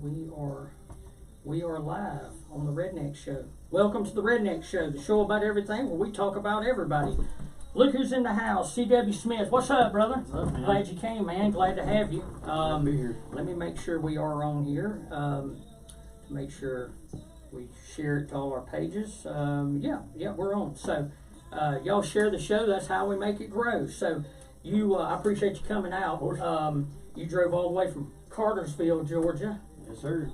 We are live on the Redneck Show. Welcome to the Redneck Show, the show about everything where we talk about everybody. Look who's in the house, C.W. Smith. What's up, brother? What's up, man? Glad you came, man. Glad to have you. Glad to be here. Let me make sure we are on here. To make sure we share it to all our pages. Yeah, we're on. So y'all share the show. That's how we make it grow. So I appreciate you coming out. You drove all the way from Cartersville, Georgia. Yes, sir.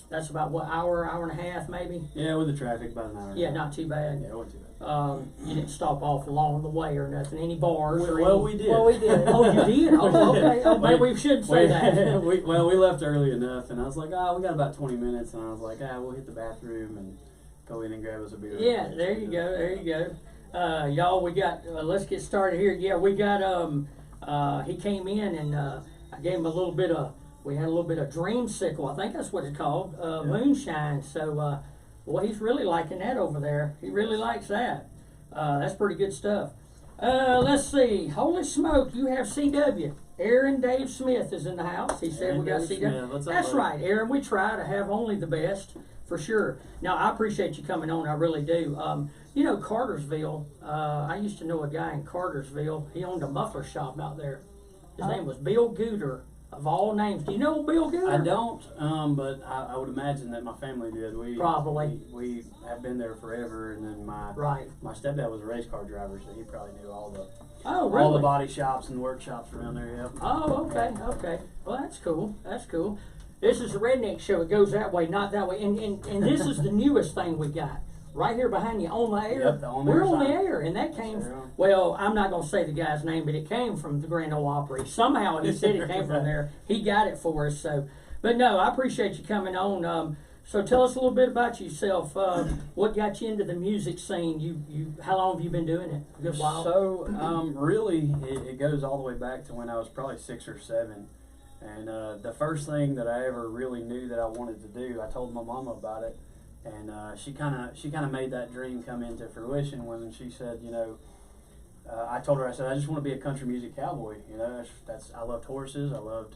That's about what, hour and a half maybe? Yeah, with the traffic, about an hour. Yeah, not too bad. Yeah, it wasn't too bad. You didn't stop off along the way or nothing. Any bars? We did. Well, we did. Oh, you did? Oh, okay. Oh, maybe we should say that. we left early enough, and I was like, we got about 20 minutes, and I was like, we'll hit the bathroom and go in and grab us a beer. Yeah, there you go. Y'all, we got, let's get started here. Yeah, we got, he came in and I gave him we had a little bit of dreamsicle, I think that's what it's called, moonshine. So, boy, he's really liking that over there. He really likes that. That's pretty good stuff. Let's see. Holy smoke, you have CW. Aaron Dave Smith is in the house. He said we got CW. That's right, Aaron. We try to have only the best, for sure. Now, I appreciate you coming on. I really do. You know, Cartersville, I used to know a guy in Cartersville. He owned a muffler shop out there. His name was Bill Gooder. Of all names, do you know Bill Gooder? I don't, but I would imagine that my family did. Probably. We have been there forever, and then my stepdad was a race car driver, so he probably knew all the body shops and workshops around there. Yep. Oh, okay. Well, that's cool. This is the Redneck Show. It goes that way, not that way. And this is the newest thing we got. Right here behind you, on the air. Yep, We're on the air, and that came well, I'm not going to say the guy's name, but it came from the Grand Ole Opry. Somehow he said it came from there. He got it for us. So, but no, I appreciate you coming on. So tell us a little bit about yourself. What got you into the music scene? You how long have you been doing it? A good while. So, really, it goes all the way back to when I was probably 6 or 7. And the first thing that I ever really knew that I wanted to do, I told my mama about it. And she kind of made that dream come into fruition when she said, I told her, I said, I just want to be a country music cowboy. I loved horses, I loved,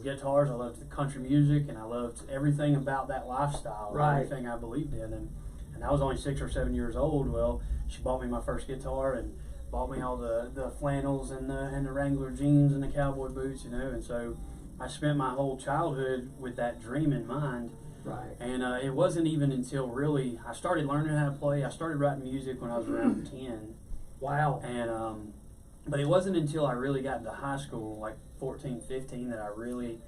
guitars, I loved the country music, and I loved everything about that lifestyle, everything I believed in. And I was only 6 or 7 years old. Well, she bought me my first guitar and bought me all the flannels and the Wrangler jeans and the cowboy boots, and so I spent my whole childhood with that dream in mind. Right. And it wasn't even until really I started learning how to play. I started writing music when I was around 10. Wow. And but it wasn't until I really got into high school, like 14, 15, that I really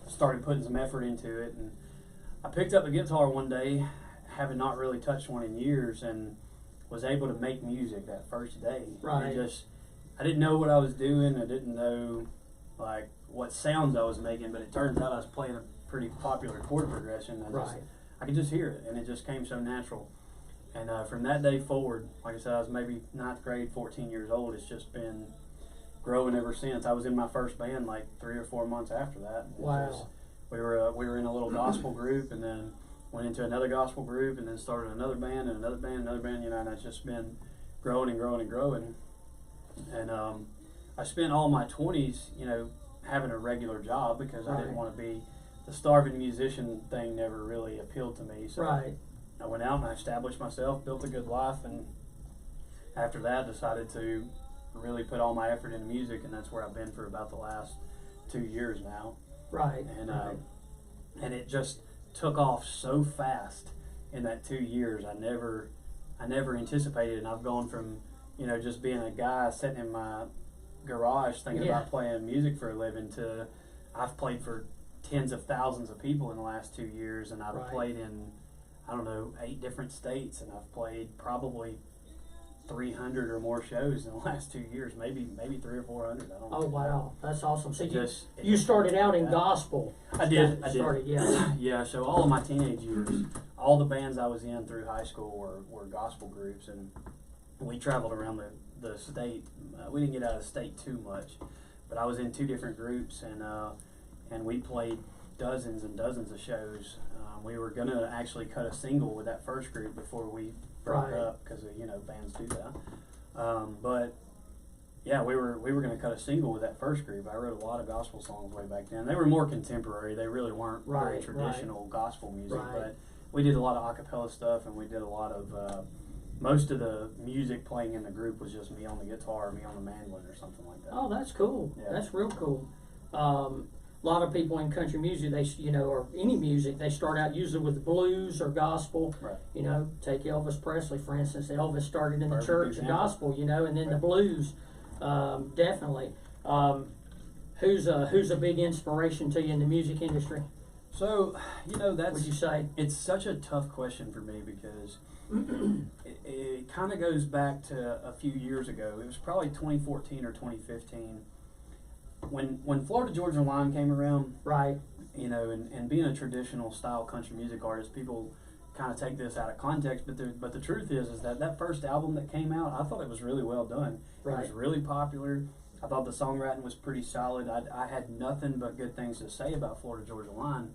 started putting some effort into it. And I picked up a guitar one day, having not really touched one in years, and was able to make music that first day. Right. And I didn't know what I was doing. I didn't know what sounds I was making, but it turns out I was playing a pretty popular chord progression. I could just hear it, and it just came so natural. And from that day forward, like I said, I was maybe 9th grade, 14 years old. It's just been growing ever since. I was in my first band like 3 or 4 months after that. Wow. We were in a little gospel group, and then went into another gospel group, and then started another band and another band, and it's just been growing and growing and growing. And I spent all my 20s, having a regular job because I didn't want to be the starving musician thing. Never really appealed to me. So I went out and I established myself, built a good life, and after that decided to really put all my effort into music, and that's where I've been for about the last 2 years now. Right. And it just took off so fast in that 2 years. I never anticipated it. And I've gone from, just being a guy sitting in my garage thinking about playing music for a living to I've played for tens of thousands of people in the last 2 years, and I've played in, 8 different states, and I've played probably 300 or more shows in the last 2 years, maybe 300 or 400. I don't know. Oh wow, that's awesome. So you started out in gospel. I did. Yeah. Yeah. So all of my teenage years, all the bands I was in through high school were gospel groups, and we traveled around the state. We didn't get out of the state too much, but I was in 2 different groups, and we played dozens and dozens of shows. We were gonna actually cut a single with that first group before we broke up, because bands do that. But yeah, we were going to cut a single with that first group. I wrote a lot of gospel songs way back then. They were more contemporary. They really weren't very traditional gospel music, but we did a lot of a cappella stuff, and we did a lot of most of the music playing in the group was just me on the guitar, me on the mandolin, or something like that. Oh, that's cool. Yeah. That's real cool. A lot of people in country music, or any music, they start out usually with blues or gospel. Right. You know, take Elvis Presley, for instance. Elvis started in the church gospel, and then the blues, definitely. Who's a big inspiration to you in the music industry? So, that's... Would you say? It's such a tough question for me because it kind of goes back to a few years ago. It was probably 2014 or 2015 when Florida Georgia Line came around. Right. And being a traditional style country music artist, people kind of take this out of context. But the truth is that first album that came out, I thought it was really well done. Right. It was really popular. I thought the songwriting was pretty solid. I had nothing but good things to say about Florida Georgia Line.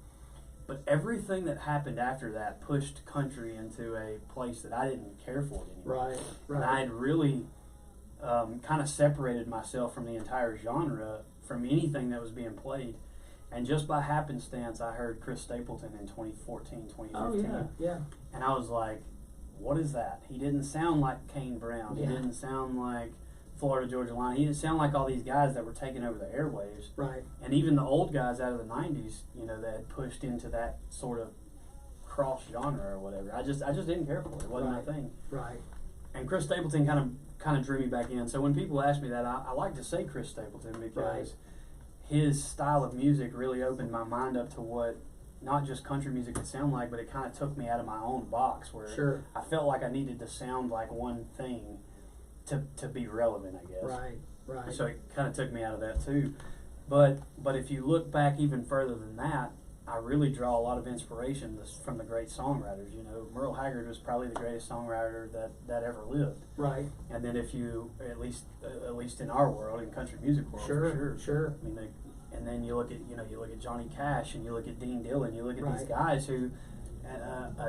But everything that happened after that pushed country into a place that I didn't care for it anymore. Right. And I had really kind of separated myself from the entire genre, from anything that was being played. And just by happenstance, I heard Chris Stapleton in 2014, 2015. Oh, yeah. And I was like, what is that? He didn't sound like Kane Brown. Yeah. He didn't sound like Florida Georgia Line. He didn't sound like all these guys that were taking over the airwaves. Right. And even the old guys out of the 90s, that had pushed into that sort of cross genre or whatever. I just didn't care for it. It wasn't my thing. Right. And Chris Stapleton kind of drew me back in. So when people ask me that, I like to say Chris Stapleton because his style of music really opened my mind up to what not just country music could sound like, but it kind of took me out of my own box where I felt like I needed to sound like one thing to be relevant, I guess. Right. So it kind of took me out of that too. But if you look back even further than that, I really draw a lot of inspiration from the great songwriters. Merle Haggard was probably the greatest songwriter that ever lived. Right. And then if you, at least in our world, in country music world, for sure. I mean, and then you look at Johnny Cash, and you look at Dean Dillon, you look at these guys who,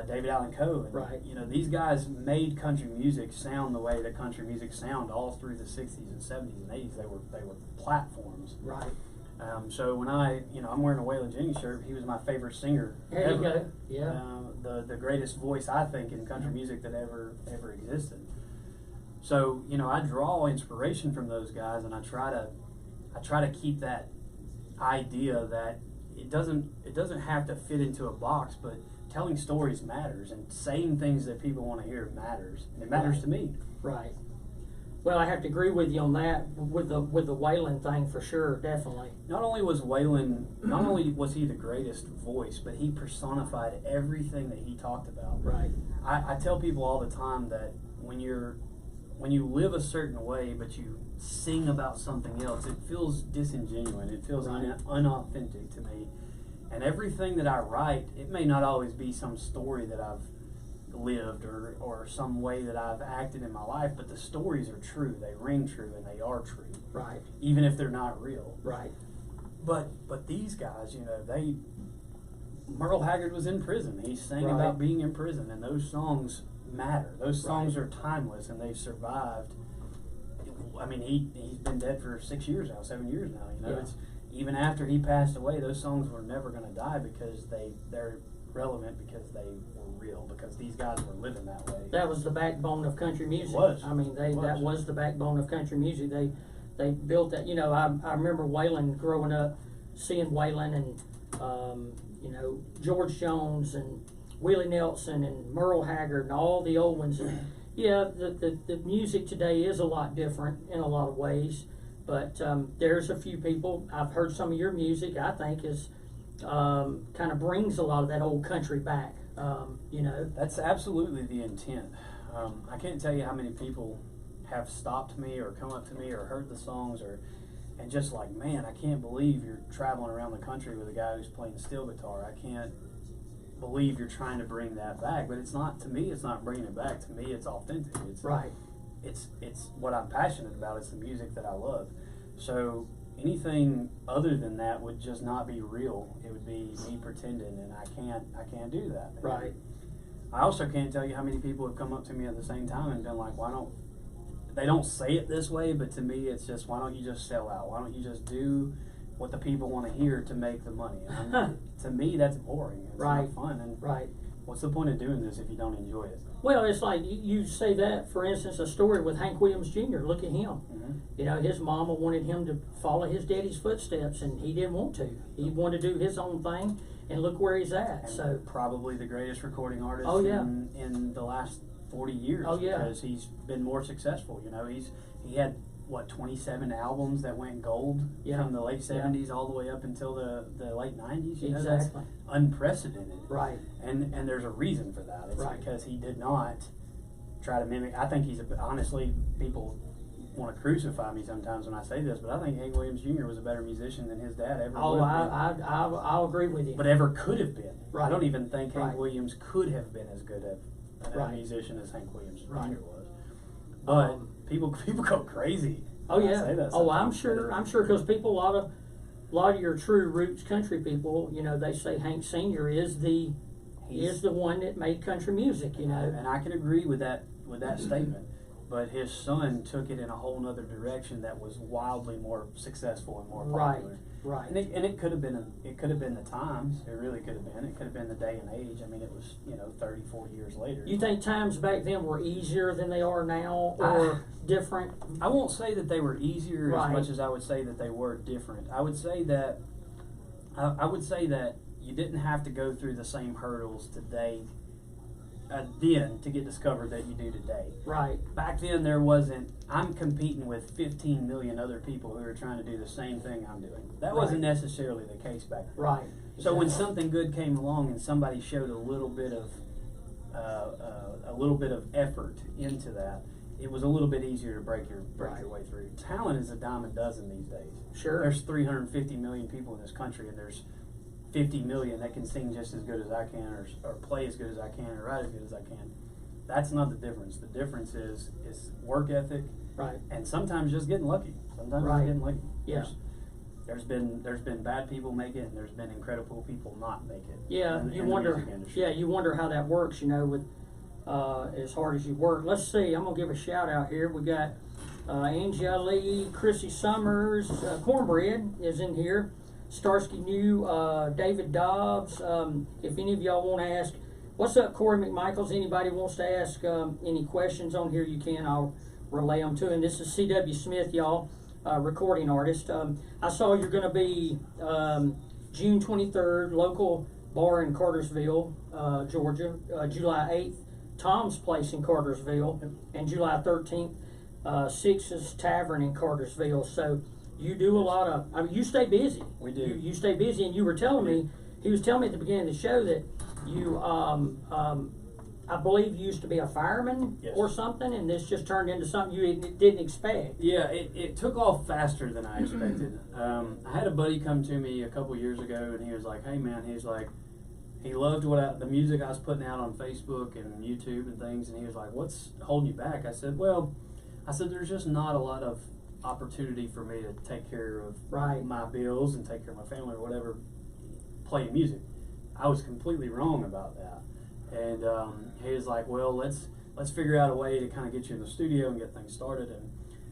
David Allan Coe, and, these guys made country music sound the way that country music sound all through the 60s and 70s and 80s. They were platforms. Right. So when I'm wearing a Waylon Jennings shirt, he was my favorite singer there ever. You go. Yeah. The greatest voice, I think, in country music that ever existed. So I draw inspiration from those guys, and I try to keep that idea that it doesn't have to fit into a box, but telling stories matters, and saying things that people want to hear matters, and it matters to me. Right. Well, I have to agree with you on that with the Waylon thing for sure, definitely. Not only was he the greatest voice, but he personified everything that he talked about. Right. I tell people all the time that when you live a certain way, but you sing about something else, it feels disingenuous. It feels unauthentic to me. And everything that I write, it may not always be some story that I've lived or some way that I've acted in my life, but the stories are true. They ring true, and they are true. Right. Even if they're not real. Right. But these guys, Merle Haggard was in prison. He sang about being in prison, and those songs matter. Those songs are timeless, and they've survived. I mean, he's been dead for 7 years now. It's even after he passed away, those songs were never going to die because they're relevant, because they were real, because these guys were living that way. That was the backbone of country music. It was. I mean, that was the backbone of country music. They built that. I remember Waylon growing up, seeing Waylon and George Jones and Willie Nelson and Merle Haggard and all the old ones. And the music today is a lot different in a lot of ways, but there's a few people. I've heard some of your music. I think is kind of brings a lot of that old country back. That's absolutely the intent. I can't tell you how many people have stopped me or come up to me or heard the songs and just like, man, I can't believe you're traveling around the country with a guy who's playing steel guitar. I can't believe you're trying to bring that back. But it's not, to me, it's not bringing it back. To me, it's authentic. It's right. It's what I'm passionate about. It's the music that I love. So anything other than that would just not be real. It would be me pretending, and I can't do that. Man. Right. I also can't tell you how many people have come up to me at the same time and been like, why don't they don't say it this way, but to me, it's just, why don't you just sell out? Why don't you just do what the people want to hear to make the money? And I mean, to me, that's boring. It's Right. not fun. And Right. what's the point of doing this if you don't enjoy it? Well, it's like you say that, for instance, a story with Hank Williams Jr. Look at him. Mm-hmm. You know, his mama wanted him to follow his daddy's footsteps, and he didn't want to. He wanted to do his own thing, and look where he's at. And So, probably the greatest recording artist Oh, yeah. in the last 40 years. Oh, yeah. Because he's been more successful. You know, he had, 27 albums that went gold Yeah. from the late 70s all the way up until the late 90s. You know, exactly. that's unprecedented. Right. And there's a reason for that. It's Right. because he did not try to mimic. I think honestly, people want to crucify me sometimes when I say this, but I think Hank Williams Jr. was a better musician than his dad ever Oh, would have been. I'll agree with you. But ever could have been. Right. I don't even think Hank Right. Williams could have been as good a Right. musician as Hank Williams Right. Jr. was. But Um, people go crazy. Oh when I yeah. say that Oh, I'm sometimes. sure, because people, a lot of your true roots country people, you know, they say Hank Senior is the one that made country music. You know. And I can agree with that statement. But his son took it in a whole nother direction that was wildly more successful and more popular. Right. And it could have been the times. It really could have been. It could have been the day and age. I mean, it was 30, 40 years later. You think times back then were easier than they are now, or different? I won't say that they were easier Right. as much as I would say that they were different. I would say that you didn't have to go through the same hurdles today then to get discovered that you do today. Right. Back then there wasn't. I'm competing with 15 million other people who are trying to do the same thing I'm doing. That wasn't necessarily the case back then. Right. So when something good came along and somebody showed a little bit of effort into that, it was a little bit easier to break your way through. Talent is a dime a dozen these days. Sure. There's 350 million people in this country, and there's 50 million that can sing just as good as I can, or play as good as I can, or write as good as I can. That's not the difference. The difference is work ethic, Right. and sometimes just getting lucky. Sometimes Right. just getting lucky. Yeah. There's been bad people make it, and there's been incredible people not make it. Yeah. in You the wonder. music industry. Yeah. You wonder how that works. You know, with as hard as you work. Let's see. I'm gonna give a shout out here. We got Angie Lee, Chrissy Summers, Cornbread is in here. Starsky New, David Dobbs. If any of y'all want to ask, what's up, Corey McMichaels? Anybody wants to ask any questions on here, you can. I'll relay them to him. This is C.W. Smith, y'all, recording artist. I saw you're going to be June 23rd, local bar in Cartersville, Georgia. July 8th, Tom's Place in Cartersville. And July 13th, Six's Tavern in Cartersville. So you do a lot of, I mean, you stay busy. We do. You stay busy, and you were telling me, he was telling me at the beginning of the show that you, I believe you used to be a fireman Yes. or something, and this just turned into something you didn't expect. Yeah, it took off faster than I expected. I had a buddy come to me a couple years ago, and he was like, "Hey man," he's like, he loved the music I was putting out on Facebook and YouTube and things, and he was like, "What's holding you back?" I said, there's just not a lot of opportunity for me to take care of Right. my bills and take care of my family or whatever, playing music. I was completely wrong about that. And he was like, "Well, let's figure out a way to kind of get you in the studio and get things started." And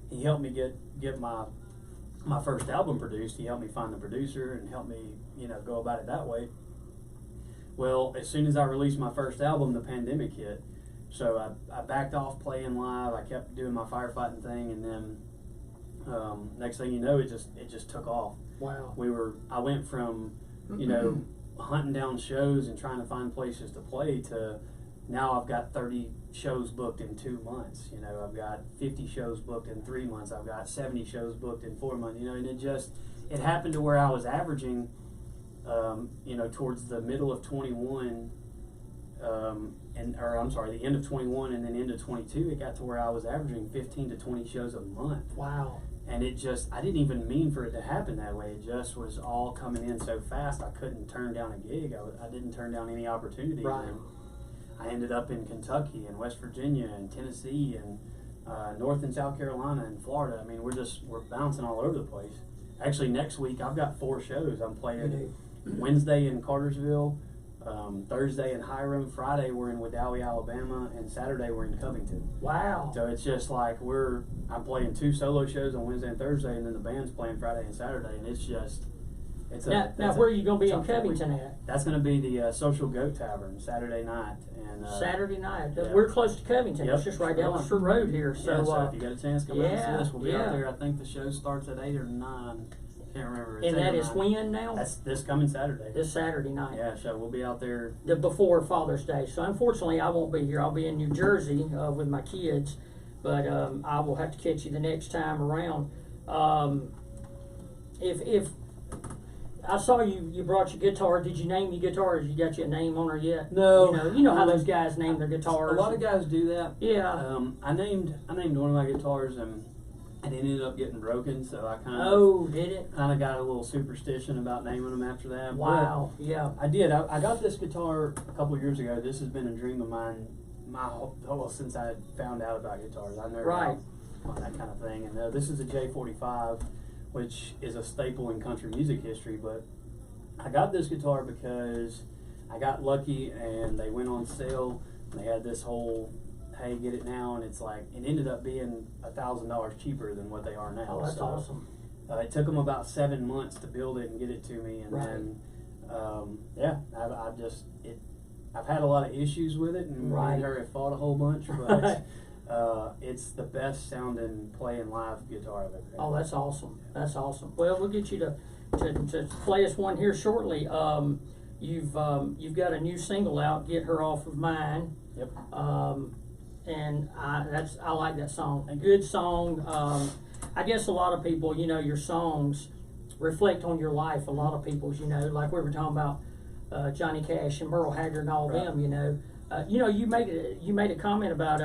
he helped me get my first album produced. He helped me find the producer and helped me, go about it that way. Well, as soon as I released my first album, the pandemic hit. So I backed off playing live. I kept doing my firefighting thing, and then next thing you know, it just took off. Wow. I went from, hunting down shows and trying to find places to play to now I've got 30 shows booked in 2 months. I've got 50 shows booked in 3 months. I've got 70 shows booked in 4 months. And it happened to where I was averaging, towards the middle of 21, the end of 21 and then into 22, it got to where I was averaging 15 to 20 shows a month. Wow. And I didn't even mean for it to happen that way. It just was all coming in so fast, I couldn't turn down a gig. I didn't turn down any opportunity. Right. And I ended up in Kentucky and West Virginia and Tennessee and North and South Carolina and Florida. I mean, we're bouncing all over the place. Actually, next week I've got 4 shows. I'm playing Wednesday in Cartersville, Thursday in Hiram, Friday we're in Wedowee, Alabama, and Saturday we're in Covington. Wow. So it's just like I'm playing 2 solo shows on Wednesday and Thursday, and then the band's playing Friday and Saturday, and it's now where are you going to be in Covington at? That's going to be the Social Goat Tavern Saturday night. And Saturday night. Yeah. We're close to Covington. Yep, It's just right down the road here. So, so if you get a chance, come out and see us. We'll be out yeah. there. I think the show starts at 8 or 9. Can't remember. It's and 8 that or is 9. when now? That's this coming Saturday. This Saturday night. Yeah, so we'll be out there. Before Father's Day. So unfortunately, I won't be here. I'll be in New Jersey with my kids, but I will have to catch you the next time around. If I saw you brought your guitar, did you name your guitar? Or you got your name on her yet? No. You know how those guys name their guitars. A lot of guys do that. Yeah. I named one of my guitars and it ended up getting broken, so I did it? kind of got a little superstition about naming them after that. Wow. Yeah. I did. I got this guitar a couple of years ago. This has been a dream of mine since I found out about guitars. I never Right. on that kind of thing. And this is a J45, which is a staple in country music history. But I got this guitar because I got lucky and they went on sale. And they had this whole, hey, get it now, and it's like it ended up being $1,000 cheaper than what they are now. Oh, that's so, awesome. It took them about 7 months to build it and get it to me, and then I've had a lot of issues with it, and me and her have fought a whole bunch, but it's the best sounding playing live guitar I've ever had. Oh, that's awesome. That's awesome. Well, we'll get you to play us one here shortly. You've got a new single out, "Get Her Off of Mine." Yep. And I like that song. A good song. I guess a lot of people, your songs reflect on your life. A lot of people's, like we were talking about Johnny Cash and Merle Haggard and all them. You made a comment about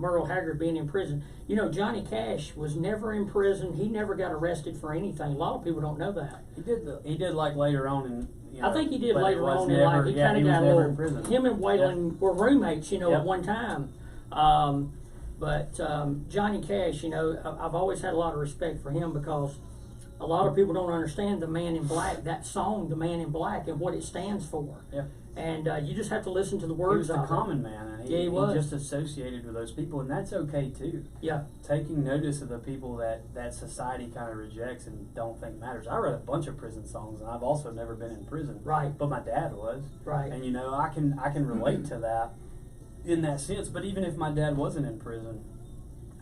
Merle Haggard being in prison. Johnny Cash was never in prison. He never got arrested for anything. A lot of people don't know that. He did like later on in. I think he did later on in never, life. He kind of got a in little. prison. Him and Waylon were roommates, at one time. But Johnny Cash, I've always had a lot of respect for him because a lot of people don't understand the Man in Black. That song, "The Man in Black," and what it stands for. Yeah. And you just have to listen to the words. He was a of common man, and he was just associated with those people, and that's okay too. Yeah. Taking notice of the people that society kind of rejects and don't think matters. I wrote a bunch of prison songs, and I've also never been in prison. Right. But my dad was. Right. And I can relate to that in that sense. But even if my dad wasn't in prison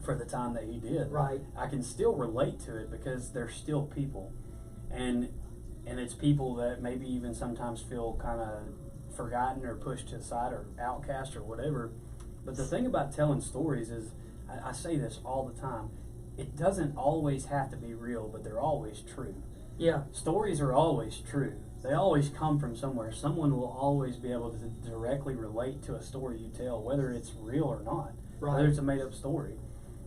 for the time that he did, right, I can still relate to it because they're still people, and it's people that maybe even sometimes feel kind of forgotten or pushed to the side or outcast or whatever. But the thing about telling stories is, I say this all the time, it doesn't always have to be real, but they're always true. Yeah. Stories are always true. They always come from somewhere. Someone will always be able to directly relate to a story you tell, whether it's real or not, whether it's a made-up story.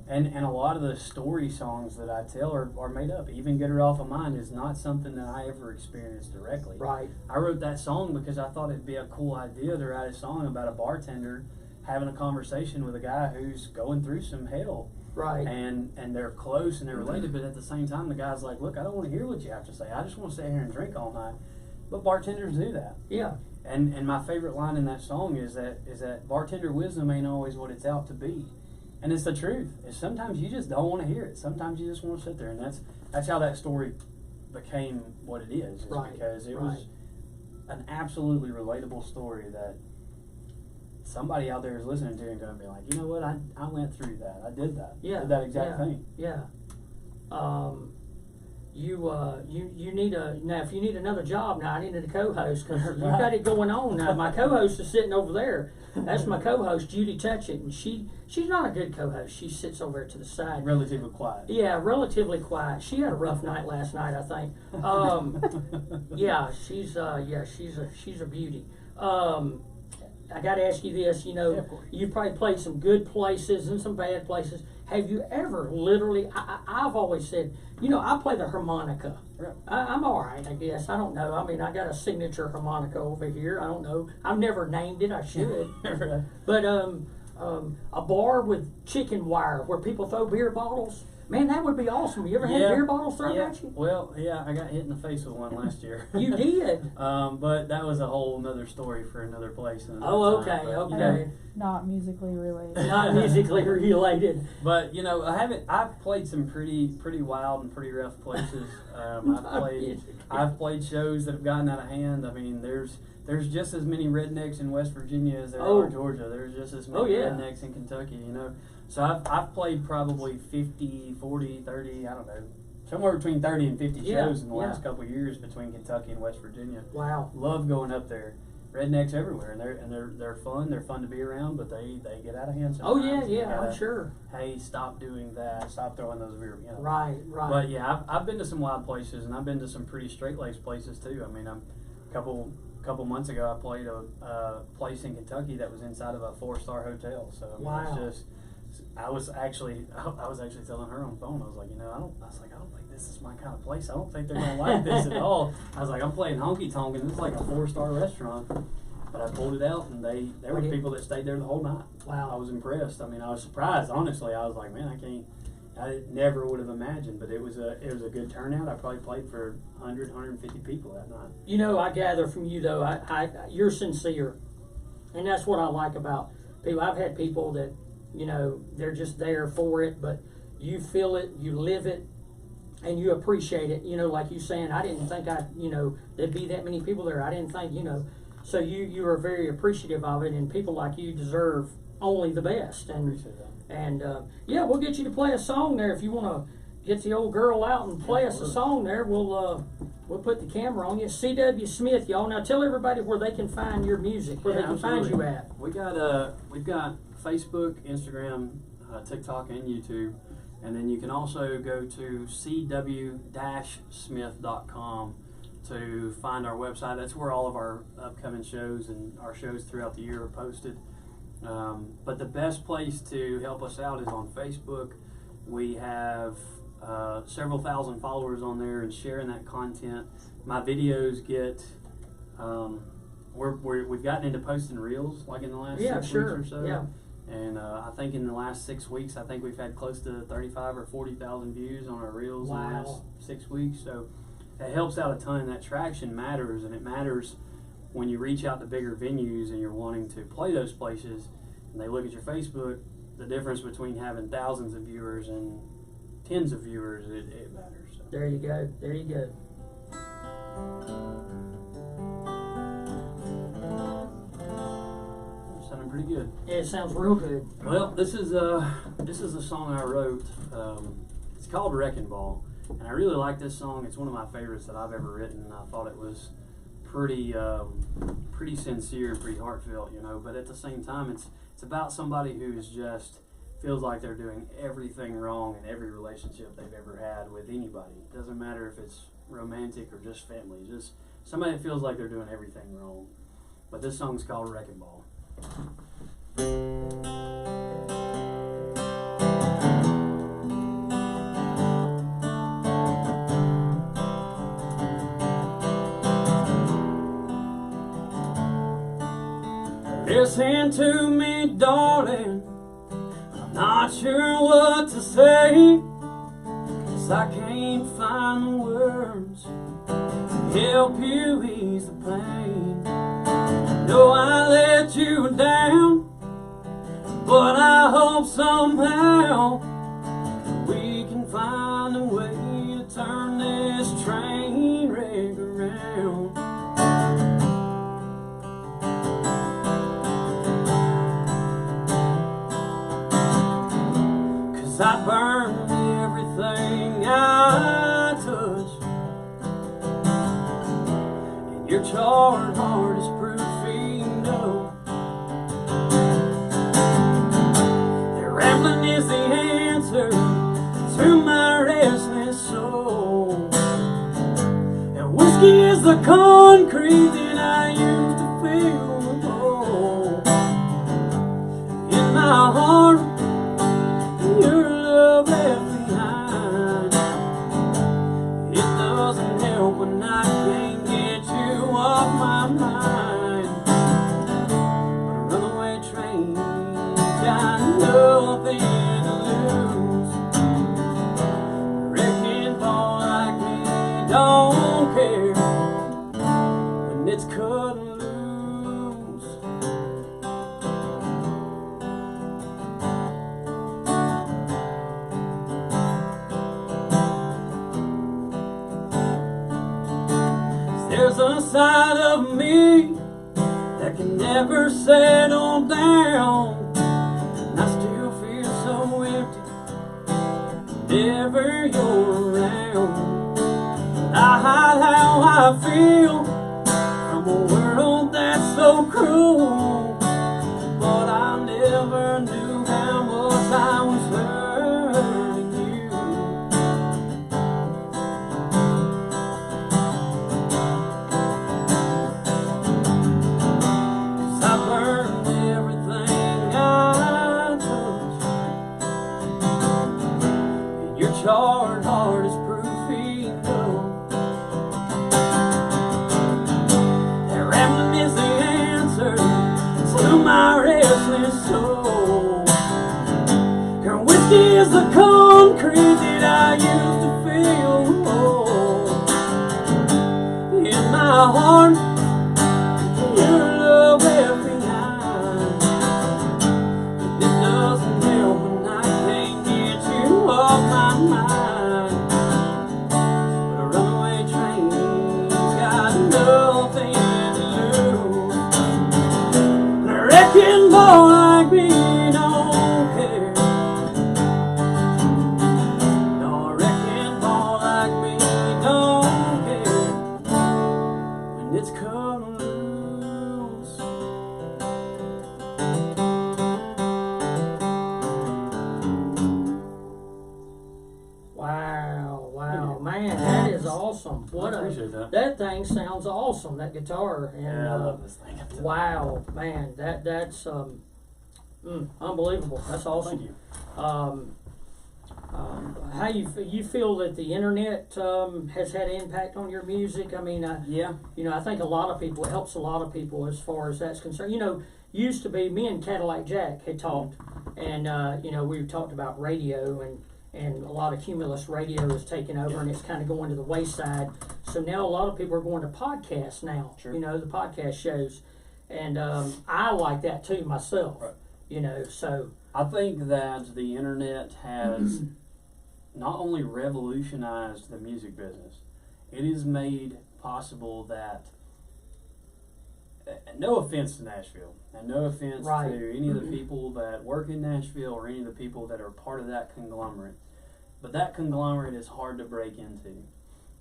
And a lot of the story songs that I tell are made up. Even "Get Her Off of Mine" is not something that I ever experienced directly. Right. I wrote that song because I thought it'd be a cool idea to write a song about a bartender having a conversation with a guy who's going through some hell. Right. And they're close and they're related, but at the same time the guy's like, look, I don't want to hear what you have to say. I just want to sit here and drink all night. But bartenders do that. Yeah. And my favorite line in that song is that bartender wisdom ain't always what it's out to be. And it's the truth. It's sometimes you just don't want to hear it. Sometimes you just want to sit there, and that's how that story became what it is. Because it was an absolutely relatable story that somebody out there is listening to and going to be like, you know what, I went through that. I did that. Yeah. I did that exact thing. Yeah. You need now. If you need another job now, I need a co-host because you've got it going on now. My co-host is sitting over there. That's my co-host, Judy Touchett, and she's not a good co-host. She sits over there to the side. Relatively quiet. Yeah, relatively quiet. She had a rough night last night, I think. Yeah, she's a beauty. I got to ask you this. You probably played some good places and some bad places. Have you ever literally? I've always said, I play the harmonica. Yeah. I'm all right, I guess. I don't know. I mean, I got a signature harmonica over here. I don't know. I've never named it. I should. But a bar with chicken wire where people throw beer bottles. Man, that would be awesome. You ever had beer bottles thrown at you? Well, yeah, I got hit in the face with one last year. You did? But that was a whole nother story for another place. Oh, okay, but, okay. Not musically related. Not musically related. But you know, I've played some pretty wild and pretty rough places. I've played shows that have gotten out of hand. I mean, there's just as many rednecks in West Virginia as there are Georgia. There's just as many rednecks in Kentucky, you know. So I've played probably 50, 40, 30, I don't know, somewhere between 30 and 50 shows in the last couple of years between Kentucky and West Virginia. Wow. Love going up there. Rednecks everywhere, and they're fun. They're fun to be around, but they get out of hand sometimes. Oh yeah, I'm sure. Hey, stop doing that. Stop throwing those beer. You know. Right. But yeah, I've been to some wild places, and I've been to some pretty straight-laced places too. I mean, a couple months ago, I played a place in Kentucky that was inside of a 4-star hotel. So I mean, it's just. I was actually telling her on the phone. I was like, I don't think this is my kind of place. I don't think they're gonna like this at all. I was like, I'm playing honky tonk, and it's like a 4-star restaurant. But I pulled it out, and there were people that stayed there the whole night. Wow. I was impressed. I mean, I was surprised. Honestly, I was like, man, I never would have imagined. But it was a good turnout. I probably played for 100, 150 people that night. You know, I gather from you though, you're sincere, and that's what I like about people. I've had people that. They're just there for it, but you feel it, you live it, and you appreciate it. Like you saying, I didn't think there'd be that many people there. I didn't think, so you are very appreciative of it, and people like you deserve only the best. And Appreciate that. And we'll get you to play a song there if you want to get the old girl out and play us a song there. We'll put the camera on you. C.W. Smith, y'all. Now tell everybody where they can find your music, where they can find you at. We've got Facebook, Instagram, TikTok, and YouTube. And then you can also go to cw-smith.com to find our website. That's where all of our upcoming shows and our shows throughout the year are posted. But the best place to help us out is on Facebook. We have several thousand followers on there and sharing that content. My videos get... we've gotten into posting reels like in the last 6 weeks or so. Yeah. And I think in the last 6 weeks, I think we've had close to 35 or 40,000 views on our reels in the last 6 weeks. So it helps out a ton, and that traction matters, and it matters when you reach out to bigger venues and you're wanting to play those places, and they look at your Facebook, the difference between having thousands of viewers and tens of viewers, it matters. So. There you go. There you go. Sounding pretty good. Yeah, it sounds real good. Well, this is a song I wrote. It's called Wrecking Ball, and I really like this song. It's one of my favorites that I've ever written. I thought it was pretty sincere and pretty heartfelt, But at the same time, it's about somebody who's just feels like they're doing everything wrong in every relationship they've ever had with anybody. It doesn't matter if it's romantic or just family. Just somebody that feels like they're doing everything wrong. But this song's called Wrecking Ball. Listen to me, darling, I'm not sure what to say, 'cause I can't find the words to help you ease the pain. No, I let you down, but I hope somehow we can find a way to turn this train wreck around. 'Cause I burned everything I touch, and your charred heart is proof enough that rambling is the answer to my restless soul, and whiskey is the concrete that I used to fill the hole in my heart. Your love left behind. It doesn't help when I can't get you off my mind. But a runaway train got nothing to lose. it's cutting loose. There's a side of me that can never settle down, and I still feel so empty whenever you're around. I hide how I feel from a world that's so cruel, but I never knew how much I was hurting you. 'Cause I burned everything I touched, and your charred heart is proof enough. Their rambling is the answer to my restless soul. Your whiskey is the concrete that I used to feel. In my heart, your love left behind, and it doesn't help when I can't get you off my mind. But a runaway train's got nothing to lose, and a wrecking ball like me don't care. No, a wrecking ball like me don't care when it's cut loose. Wow, man, that is awesome. I appreciate that. That thing sounds awesome. That guitar, and Yeah, I love this thing. wow, man, that's unbelievable. That's awesome. Thank you. How you feel that the internet has had an impact on your music? I mean, Yeah. I think a lot of people, it helps a lot of people as far as that's concerned. Used to be, me and Cadillac Jack had talked, and we talked about radio, and a lot of Cumulus radio is taking over, and it's kind of going to the wayside. So now a lot of people are going to podcasts now. Sure. The podcast shows, and I like that too myself. Right. So I think that the internet has not only revolutionized the music business, it has made possible that, no offense to Nashville, and no offense Right. to any of the people that work in Nashville or any of the people that are part of that conglomerate, but that conglomerate is hard to break into.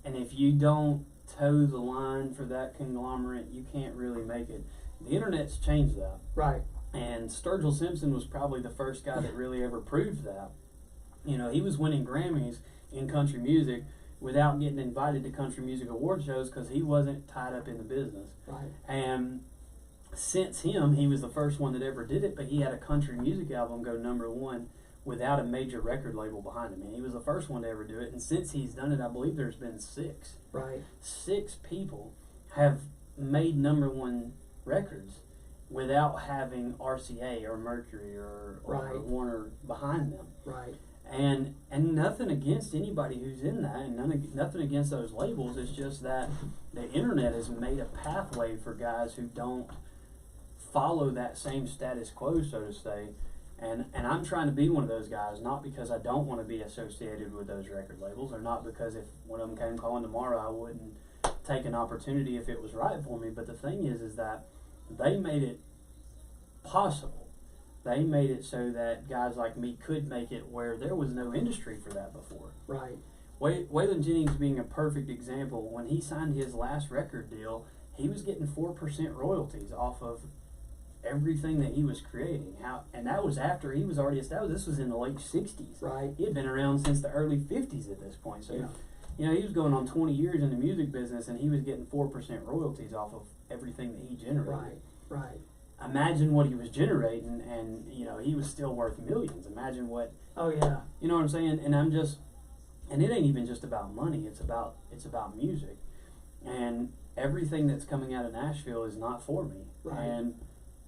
And if you don't toe the line for that conglomerate, you can't really make it. The internet's changed that. right, And Sturgill Simpson was probably the first guy that really ever proved that. He was winning Grammys in country music without getting invited to country music award shows because he wasn't tied up in the business. right, And since him, he was the first one that ever did it, but he had a country music album go #1 without a major record label behind him. And he was the first one to ever do it. And since he's done it, I believe there's been 6. right, 6 people have made #1 records without having RCA or Mercury or Right. Warner behind them. right, And nothing against anybody who's in that, and nothing against those labels. It's just that the internet has made a pathway for guys who don't follow that same status quo, so to say. And I'm trying to be one of those guys, not because I don't want to be associated with those record labels, or not because if one of them came calling tomorrow, I wouldn't take an opportunity if it was right for me. But the thing is that they made it possible. They made it so that guys like me could make it where there was no industry for that before. right, Waylon Jennings being a perfect example, when he signed his last record deal, he was getting 4% royalties off of everything that he was creating. And that was after he was already established. This was in the late 60s. right, He had been around since the early 50s at this point. So, Yeah. he was going on 20 years in the music business, and he was getting 4% royalties off of everything that he generated. right, right. Imagine what he was generating, and he was still worth millions. Imagine what, Oh yeah, you know what I'm saying? And it ain't even just about money. It's about music, and everything that's coming out of Nashville is not for me. Right. And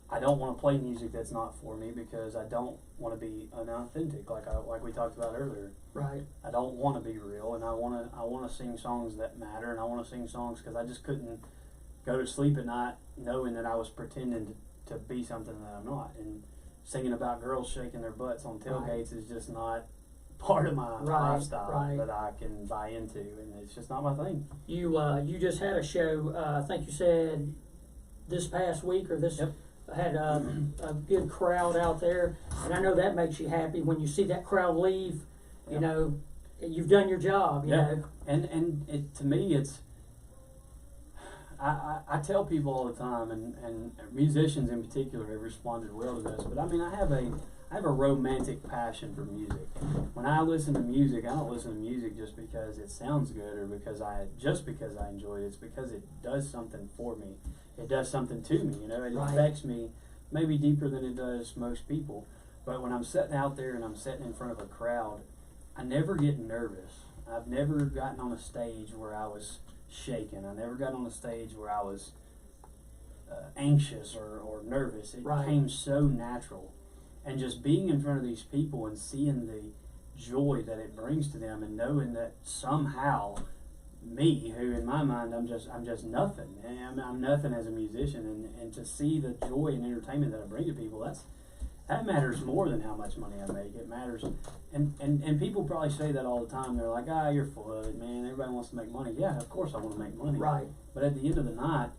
I don't want to play music that's not for me because I don't want to be unauthentic, like we talked about earlier. right, I don't want to be real, and I want to sing songs that matter, and I want to sing songs because I just couldn't go to sleep at night knowing that I was pretending to be something that I'm not. And singing about girls shaking their butts on tailgates is just not part of my lifestyle that I can buy into, and it's just not my thing. You just had a show, I think you said this past week or this. Yep. Had a good crowd out there, and I know that makes you happy when you see that crowd leave. You know, you've done your job. You know, and it, to me, it's. I tell people all the time, and musicians in particular have responded well to this. But I mean, I have a romantic passion for music. When I listen to music, I don't listen to music just because it sounds good or because I enjoy it. It's because it does something for me. It does something to me, you know. It affects me maybe deeper than it does most people. But when I'm sitting out there and I'm sitting in front of a crowd, I never get nervous. I've never gotten on a stage where I was shaken. I never got on a stage where I was anxious or nervous. It came so natural. And just being in front of these people and seeing the joy that it brings to them, and knowing that somehow me, who in my mind I'm just nothing, and I'm nothing as a musician, and to see the joy and entertainment that I bring to people, that matters more than how much money I make. It matters, and people probably say that all the time. They're like, you're full of it, man. Everybody wants to make money. Yeah, of course I want to make money. Right. But at the end of the night,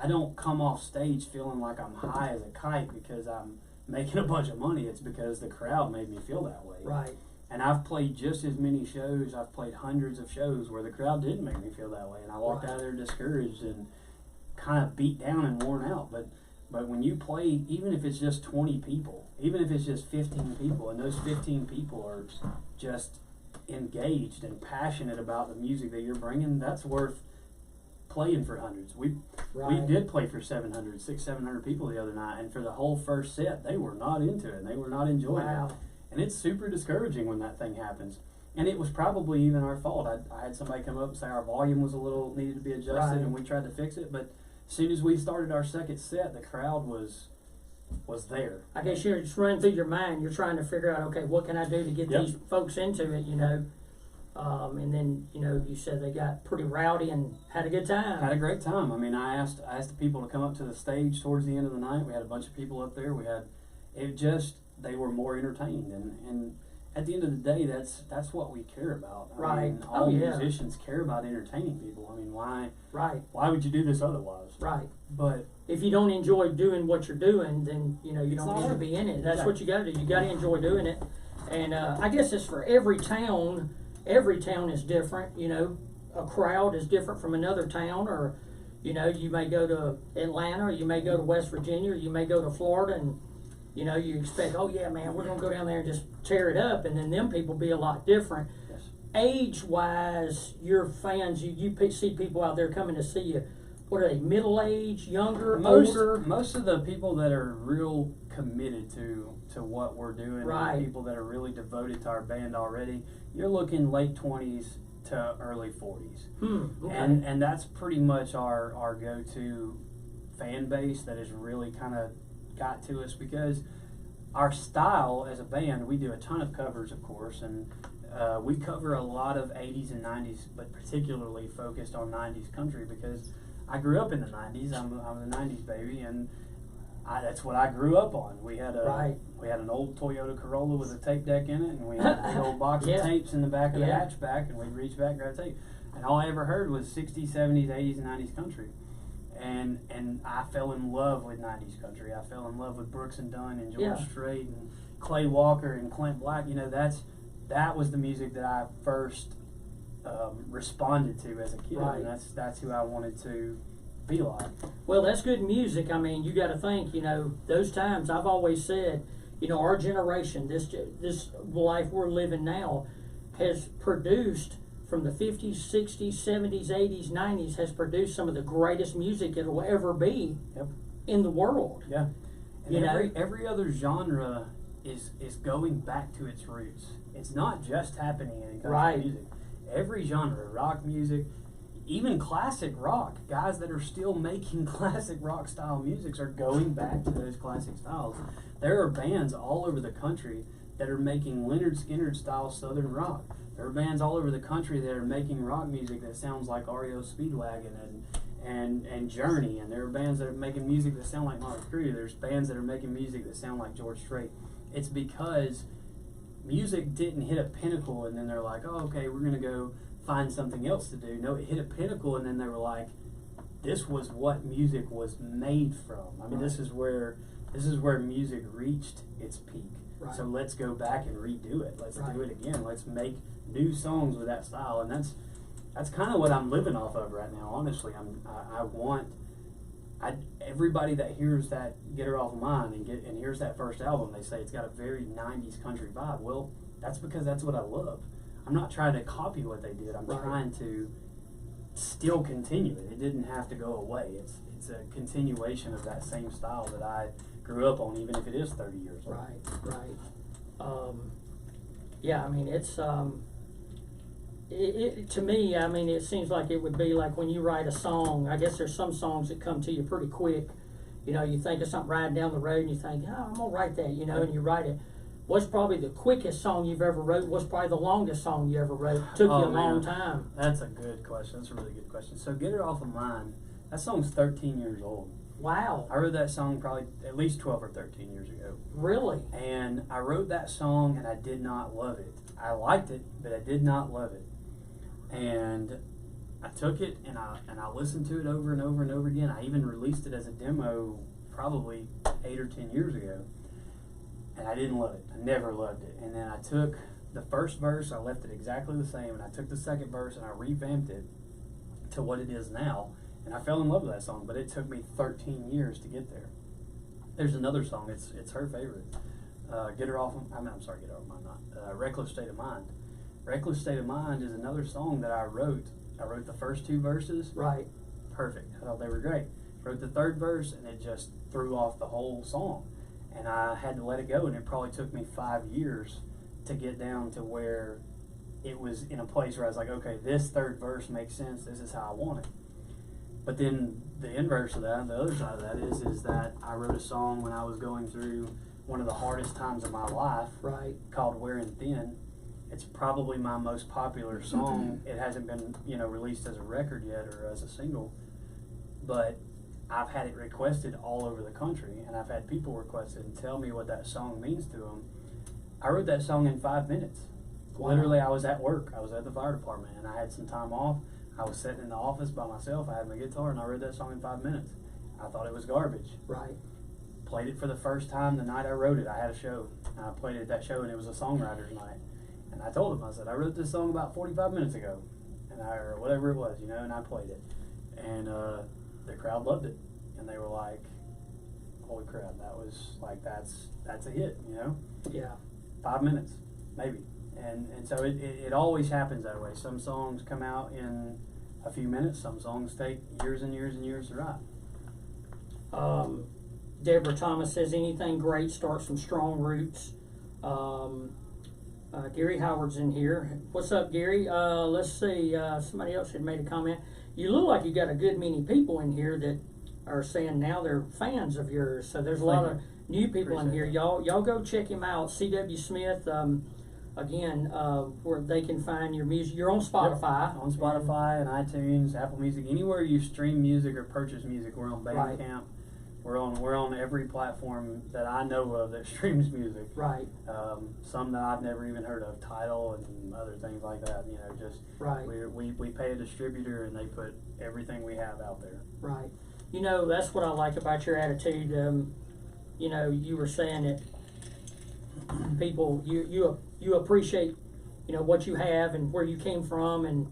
I don't come off stage feeling like I'm high as a kite because I'm making a bunch of money. It's because the crowd made me feel that way. Right. And I've played just as many shows. I've played hundreds of shows where the crowd didn't make me feel that way, and I walked out of there discouraged and kind of beat down and worn out. But when you play, even if it's just 20 people, even if it's just 15 people, and those 15 people are just engaged and passionate about the music that you're bringing, that's worth playing for hundreds. We did play for 700 people the other night, and for the whole first set, they were not into it, and they were not enjoying it. And it's super discouraging when that thing happens. And it was probably even our fault. I had somebody come up and say our volume was needed to be adjusted, and we tried to fix it. But as soon as we started our second set, the crowd was there. I guess you're just running through your mind. You're trying to figure out, okay, what can I do to get these folks into it, you know? And then, you know, you said they got pretty rowdy and had a good time. Had a great time. I mean, I asked the people to come up to the stage towards the end of the night. We had a bunch of people up there. They were more entertained, and at the end of the day, that's what we care about. I mean, all musicians care about entertaining people. I mean, why would you do this otherwise? Right. But if you don't enjoy doing what you're doing, then you know you don't need to be in it. That's what you got to do. You got to enjoy doing it. And I guess it's for every town. Every town is different. You know, a crowd is different from another town, or you know, you may go to Atlanta, or you may go to West Virginia, or you may go to Florida, and you know, you expect, oh yeah, man, we're gonna go down there and just tear it up, and then them people be a lot different. yes. Age-wise, your fans, you see people out there coming to see you. What are they? Middle-aged, younger, older? Most of the people that are real committed to what we're doing, and people that are really devoted to our band already, you're looking late 20s to early 40s, Okay. and that's pretty much our go-to fan base that has really kind of got to us, because our style as a band, we do a ton of covers, of course, and we cover a lot of 80s and 90s, but particularly focused on 90s country, because I grew up in the 90s. I'm a 90s baby, and that's what I grew up on. We had an old Toyota Corolla with a tape deck in it, and we had a big old box of tapes in the back of the hatchback, and we'd reach back and grab tape. And all I ever heard was 60s, 70s, 80s, and 90s country. And I fell in love with 90s country. I fell in love with Brooks and Dunn and George Strait and Clay Walker and Clint Black. You know, that was the music that I first responded to as a kid, and that's who I wanted to be like. Well, that's good music. I mean, you got to think, you know, those times. I've always said, you know, our generation, this life we're living now, has produced, from the 50s, 60s, 70s, 80s, 90s, has produced some of the greatest music it will ever be in the world. Yeah. And every other genre is going back to its roots. It's not just happening in country music. Every genre, rock music, even classic rock, guys that are still making classic rock style music are going back to those classic styles. There are bands all over the country that are making Lynyrd Skynyrd style southern rock. There are bands all over the country that are making rock music that sounds like REO Speedwagon and Journey, and there are bands that are making music that sound like Motley Crue. There's bands that are making music that sound like George Strait. It's because music didn't hit a pinnacle and then they're like, oh, okay, we're going to go find something else to do. No, it hit a pinnacle and then they were like, this was what music was made from. I mean, this is where music reached its peak. Right. So let's go back and redo it. Let's do it again. Let's make new songs with that style. And that's kind of what I'm living off of right now. Honestly, I want everybody that hears that Get Her Off of Mine and hears that first album, they say it's got a very 90s country vibe. Well, that's because that's what I love. I'm not trying to copy what they did. I'm trying to still continue it. It didn't have to go away. It's a continuation of that same style that I grew up on, even if it is 30 years old. Right. Yeah, I mean, it's to me, I mean, it seems like it would be like when you write a song. I guess there's some songs that come to you pretty quick. You know, you think of something riding down the road and you think, oh, I'm going to write that, you know, and you write it. What's probably the quickest song you've ever wrote? What's probably the longest song you ever wrote? Took you a long time. That's a good question. That's a really good question. So Get Her Off of Mine, that song's 13 years old. Wow. I wrote that song probably at least 12 or 13 years ago. Really? And I wrote that song and I did not love it. I liked it, but I did not love it. And I took it and I listened to it over and over and over again. I even released it as a demo probably 8 or 10 years ago. And I didn't love it. I never loved it. And then I took the first verse, I left it exactly the same, and I took the second verse and I revamped it to what it is now. And I fell in love with that song, but it took me 13 years to get there. There's another song, it's her favorite. Get Her Off of Mine, not Reckless State of Mind. Reckless State of Mind is another song that I wrote. I wrote the first 2 verses. Right. Perfect. I thought they were great. Wrote the third verse and it just threw off the whole song. And I had to let it go, and it probably took me 5 years to get down to where it was in a place where I was like, okay, this third verse makes sense. This is how I want it. But then the inverse of that, the other side of that is that I wrote a song when I was going through one of the hardest times of my life, right, called Wearing Thin. It's probably my most popular song. It hasn't been, released as a record yet or as a single, but I've had it requested all over the country, and I've had people request it and tell me what that song means to them. I wrote that song in 5 minutes. Wow. Literally, I was at work. I was at the fire department, and I had some time off. I was sitting in the office by myself. I had my guitar, and I wrote that song in 5 minutes. I thought it was garbage. Right. Played it for the first time the night I wrote it. I had a show, and I played it at that show, and it was a songwriter's night. And I told them, I said, I wrote this song about 45 minutes ago, or whatever it was, and I played it. And the crowd loved it, and they were like, holy crap, that was like, that's a hit, Yeah. 5 minutes, maybe. And so it always happens that way. Some songs come out in a few minutes, some songs take years and years and years to write. Deborah Thomas says anything great starts from strong roots. Gary Howard's in here. What's up, Gary? Let's see. Somebody else had made a comment. You look like you got a good many people in here that are saying now they're fans of yours. So there's a lot of new people in here. Y'all go check him out. C.W. Smith. Again, where they can find your music. You're on Spotify. Yep. On Spotify and iTunes, Apple Music, anywhere you stream music or purchase music. We're on Bandcamp. Right. We're on every platform that I know of that streams music. Right. Some that I've never even heard of, Tidal and other things like that. Right. We pay a distributor and they put everything we have out there. Right. That's what I like about your attitude. You were saying that people you appreciate what you have and where you came from, and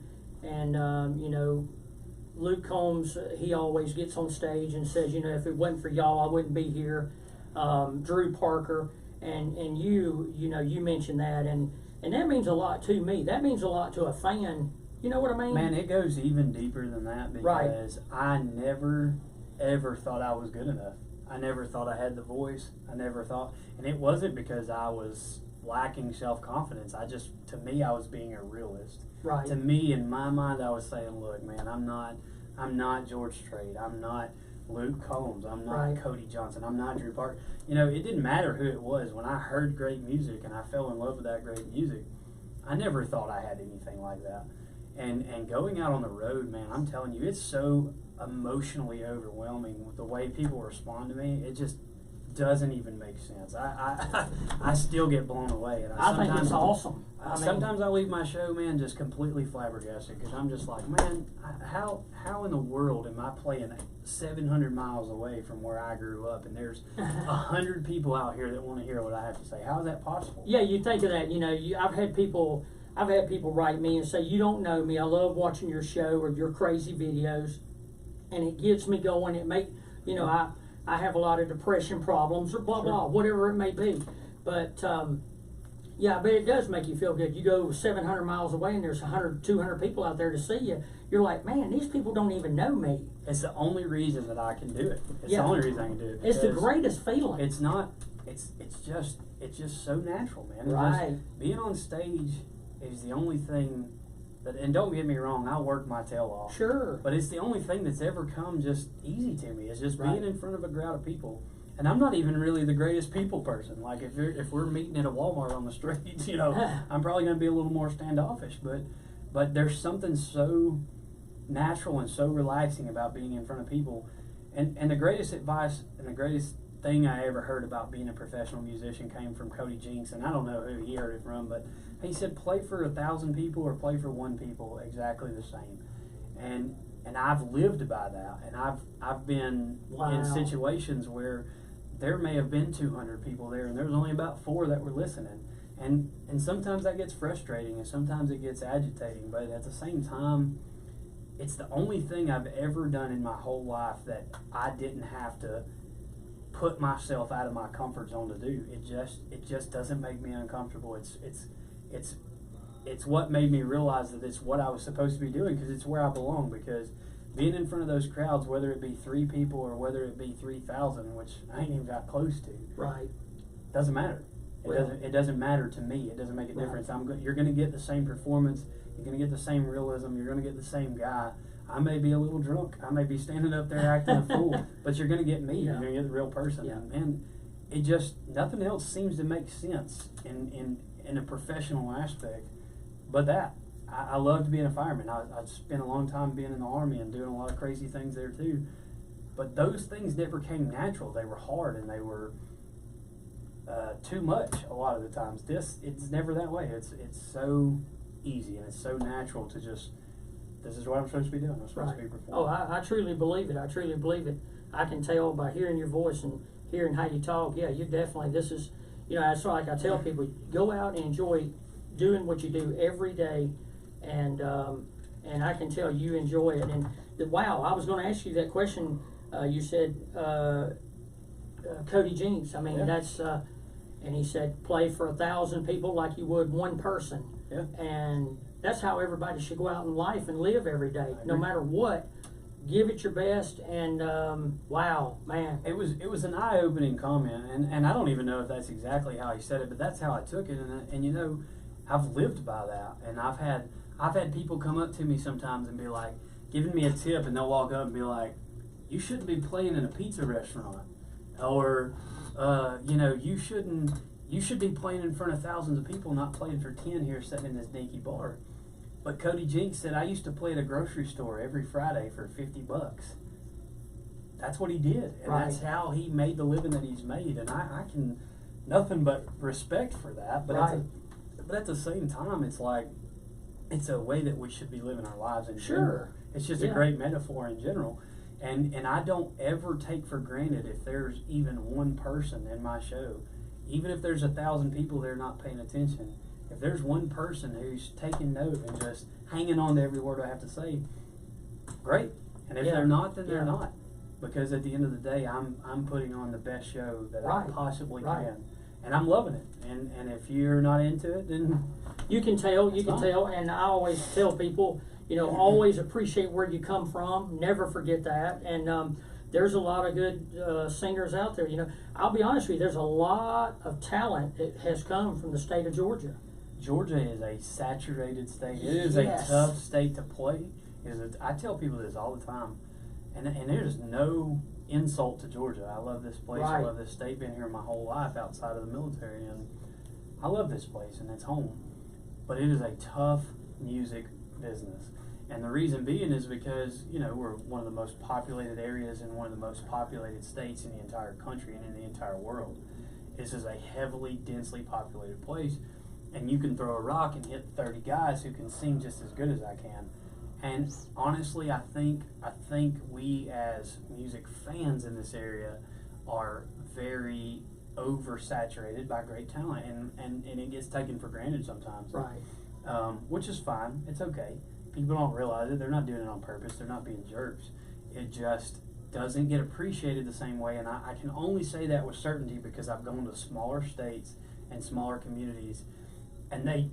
Luke Combs, he always gets on stage and says, if it wasn't for y'all, I wouldn't be here. Drew Parker and you mentioned that, and that means a lot to me. That means a lot to a fan. You know what I mean? Man, it goes even deeper than that because I never ever thought I was good enough. I never thought I had the voice. I never thought, and it wasn't because I was lacking self-confidence. To me, I was being a realist. Right. To me, in my mind, I was saying, look, man, I'm not George Strait. I'm not Luke Combs. I'm not Cody Johnson. I'm not Drew Parker. It didn't matter who it was. When I heard great music and I fell in love with that great music, I never thought I had anything like that. And going out on the road, man, I'm telling you, it's so emotionally overwhelming with the way people respond to me. It just doesn't even make sense. I still get blown away. And I think it's awesome. Sometimes I leave my show, man, just completely flabbergasted because I'm just like, man, how in the world am I playing 700 miles away from where I grew up, and there's 100 people out here that want to hear what I have to say? How is that possible? Yeah, you think of that. You know, I've had people write me and say, "You don't know me. I love watching your show or your crazy videos, and it gets me going. It I have a lot of depression problems or blah blah, whatever it may be, but." Yeah, but it does make you feel good. You go 700 miles away and there's 100, 200 people out there to see you. You're like, man, these people don't even know me. It's the only reason that I can do it. It's the only reason I can do it. It's the greatest feeling. It's not. It's just so natural, man. Right. Just being on stage is the only thing that. And don't get me wrong, I work my tail off. Sure. But it's the only thing that's ever come just easy to me. Is just being in front of a crowd of people. And I'm not even really the greatest people person. Like if we're meeting at a Walmart on the streets, you know, I'm probably going to be a little more standoffish. But there's something so natural and so relaxing about being in front of people. And the greatest advice and the greatest thing I ever heard about being a professional musician came from Cody Jinks. And I don't know who he heard it from, but he said, play for 1,000 people or play for 1 people, exactly the same. And I've lived by that. And I've been in situations where there may have been 200 people there, and there was only about 4 that were listening. And sometimes that gets frustrating, and sometimes it gets agitating. But at the same time, it's the only thing I've ever done in my whole life that I didn't have to put myself out of my comfort zone to do. It just doesn't make me uncomfortable. It's what made me realize that it's what I was supposed to be doing, because it's where I belong. Because being in front of those crowds, whether it be 3 people or whether it be 3,000, which I ain't even got close to, doesn't matter. It doesn't matter to me. It doesn't make a difference. You're going to get the same performance. You're going to get the same realism. You're going to get the same guy. I may be a little drunk. I may be standing up there acting a fool, but you're going to get me. You're going to get the real person. Yeah. And it just, nothing else seems to make sense in a professional aspect but that. I loved being a fireman. I spent a long time being in the Army and doing a lot of crazy things there too. But those things never came natural. They were hard and they were too much a lot of the times. It's never that way. It's so easy and it's so natural to just, this is what I'm supposed to be doing. I'm supposed to be performing. Oh, I truly believe it. I truly believe it. I can tell by hearing your voice and hearing how you talk. Yeah, you definitely, this is, that's like I tell people, go out and enjoy doing what you do every day. And I can tell you enjoy it. And wow, I was going to ask you that question. You said Cody Jinks. I mean, that's and he said play for 1,000 people like you would 1 person. Yeah. And that's how everybody should go out in life and live every day, no matter what. Give it your best. And wow, man, it was an eye-opening comment, and I don't even know if that's exactly how he said it, but that's how I took it. And I've lived by that, and I've had people come up to me sometimes and be like, giving me a tip, and they'll walk up and be like, you shouldn't be playing in a pizza restaurant, or you should be playing in front of thousands of people, not playing for 10 here sitting in this dinky bar. But Cody Jinks said, I used to play at a grocery store every Friday for $50. That's what he did, and that's how he made the living that he's made, and I can nothing but respect for that. But but at the same time, it's like, it's a way that we should be living our lives in general. It's just a great metaphor in general. And I don't ever take for granted if there's even 1 person in my show, even if there's 1,000 people there not paying attention. If there's 1 person who's taking note and just hanging on to every word I have to say, great. And if they're not, then they're not. Because at the end of the day, I'm putting on the best show that I possibly can. And I'm loving it. And if you're not into it, then you can tell. And I always tell people, always appreciate where you come from. Never forget that. And there's a lot of good singers out there. I'll be honest with you. There's a lot of talent that has come from the state of Georgia. Georgia is a saturated state. It is a tough state to play. I tell people this all the time. And there's no insult to Georgia. I love this place. I love this state. Been here my whole life outside of the military, and I love this place, and it's home. But it is a tough music business. And the reason being is because, you know, we're one of the most populated areas in one of the most populated states in the entire country and in the entire world. This is a heavily, densely populated place, and you can throw a rock and hit 30 guys who can sing just as good as I can. And honestly, I think we as music fans in this area are very oversaturated by great talent, and it gets taken for granted sometimes. Right. Which is fine. It's okay. People don't realize it. They're not doing it on purpose. They're not being jerks. It just doesn't get appreciated the same way, and I can only say that with certainty because I've gone to smaller states and smaller communities, and they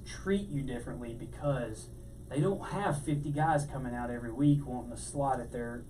treat you differently because they don't have 50 guys coming out every week wanting a slot at their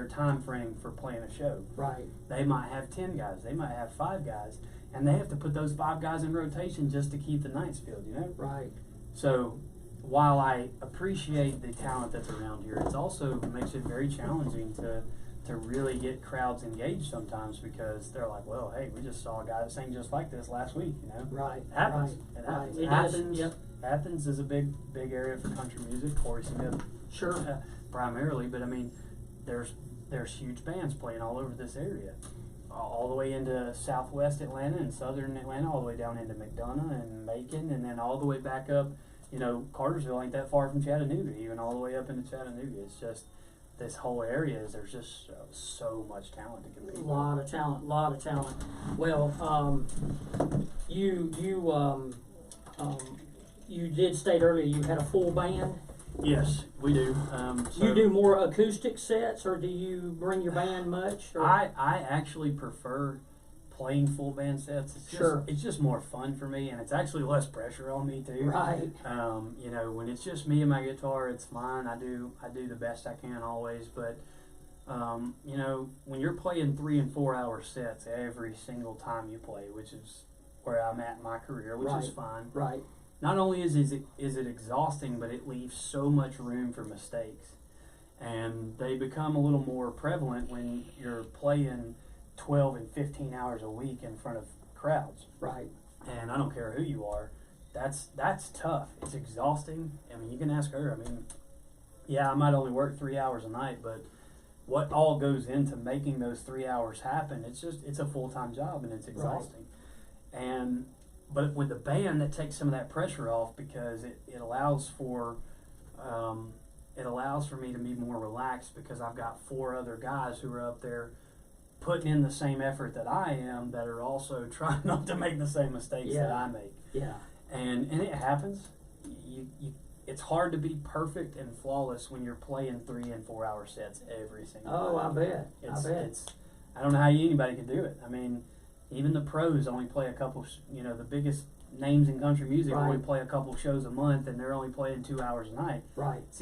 time frame for playing a show. Right. They might have 10 guys. They might have 5 guys, and they have to put those 5 guys in rotation just to keep the nights filled, you know? Right. So while I appreciate the talent that's around here, it also makes it very challenging to really get crowds engaged sometimes because they're like, well, hey, we just saw a guy that sang just like this last week, you know? Right. It happens. Right. It happens. Right. It Athens, does. Yep. Athens is a big area for country music. Corey Smith, Sure. primarily, but I mean, there's huge bands playing all over this area, all the way into southwest Atlanta and southern Atlanta, all the way down into McDonough and Macon, and then all the way back up. You know, Cartersville ain't that far from Chattanooga, even all the way up into Chattanooga. It's just this whole area there's just so much talent to compete. A lot of talent. Well, you did state earlier you had a full band. Yes, we do. Do you do more acoustic sets, or do you bring your band much? Or? I actually prefer playing full band sets. It's just more fun for me, and it's actually less pressure on me too. Right. You know, when it's just me and my guitar, it's fine. I do the best I can always, but you know, when you're playing 3 and 4 hour sets every single time you play, which is where I'm at in my career, which is fine. Right. Not only is it exhausting, but it leaves so much room for mistakes, and they become a little more prevalent when you're playing 12 and 15 hours a week in front of crowds. Right. And I don't care who you are, that's tough. It's exhausting. I mean, you can ask her. I mean, yeah, I might only work 3 hours a night, but what all goes into making those 3 hours happen, it's a full-time job, and it's exhausting. Right. But with the band, that takes some of that pressure off because it allows for me to be more relaxed because I've got 4 other guys who are up there putting in the same effort that I am, that are also trying not to make the same mistakes that I make. Yeah. And it happens. It's hard to be perfect and flawless when you're playing 3 and 4 hour sets every single night. I bet. I don't know how anybody can do it. I mean, even the pros only play a couple, you know, the biggest names in country music only play a couple shows a month, and they're only playing 2 hours a night. Right. It's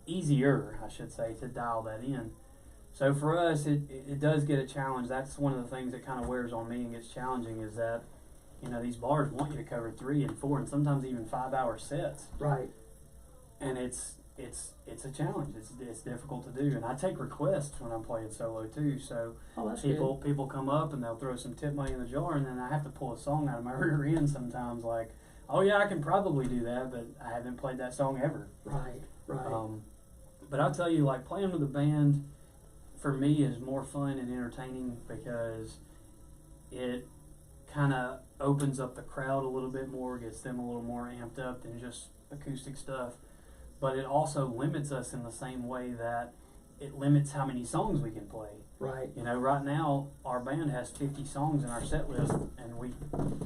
easier, I should say, to dial that in. So for us, it does get a challenge. That's one of the things that kind of wears on me and gets challenging is that, you know, these bars want you to cover 3 and 4 and sometimes even 5 hour sets. Right. And it's a challenge. It's difficult to do. And I take requests when I'm playing solo too. So people come up and they'll throw some tip money in the jar, and then I have to pull a song out of my rear end sometimes like, oh yeah, I can probably do that, but I haven't played that song ever. Right. But I'll tell you, like, playing with a band for me is more fun and entertaining because it kind of opens up the crowd a little bit more, gets them a little more amped up than just acoustic stuff. But it also limits us in the same way that it limits how many songs we can play. Right. You know, right now our band has 50 songs in our set list, and we,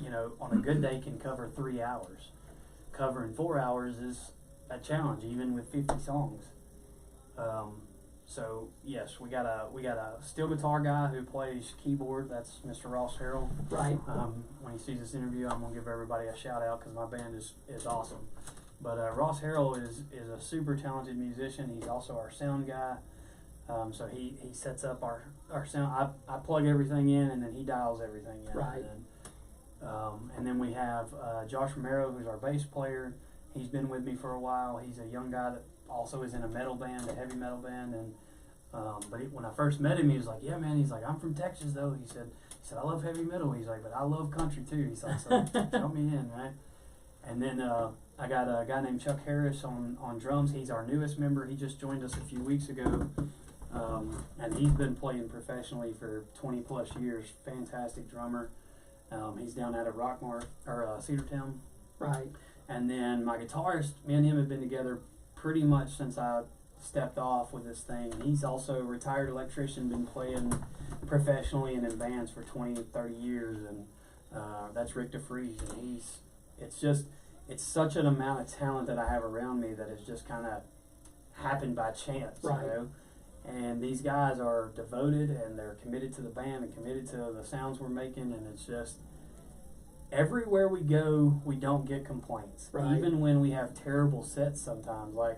you know, on a good day can cover 3 hours. Covering 4 hours is a challenge, even with 50 songs. So yes, we got a steel guitar guy who plays keyboard. That's Mr. Ross Harrell. Right. When he sees this interview, I'm gonna give everybody a shout out because my band is awesome. But Ross Harrell is a super talented musician. He's also our sound guy. So he sets up our sound. I plug everything in, and then he dials everything in. Right. And then we have Josh Romero, who's our bass player. He's been with me for a while. He's a young guy that also is in a metal band, a heavy metal band. And when I first met him, he was like, "Yeah, man." He's like, "I'm from Texas, though." He said, "I love heavy metal." He's like, "But I love country too." He's like, "So count me in, right?" And then I got a guy named Chuck Harris on drums. He's our newest member. He just joined us a few weeks ago. And he's been playing professionally for 20 plus years. Fantastic drummer. He's down out of Cedartown. Right. And then my guitarist, me and him have been together pretty much since I stepped off with this thing. He's also a retired electrician, been playing professionally and in bands for 20, 30 years. And that's Rick DeFries. And it's such an amount of talent that I have around me that has just kind of happened by chance, right. You know? And these guys are devoted and they're committed to the band and committed to the sounds we're making, and it's just everywhere we go, we don't get complaints. Right. Even when we have terrible sets sometimes. Like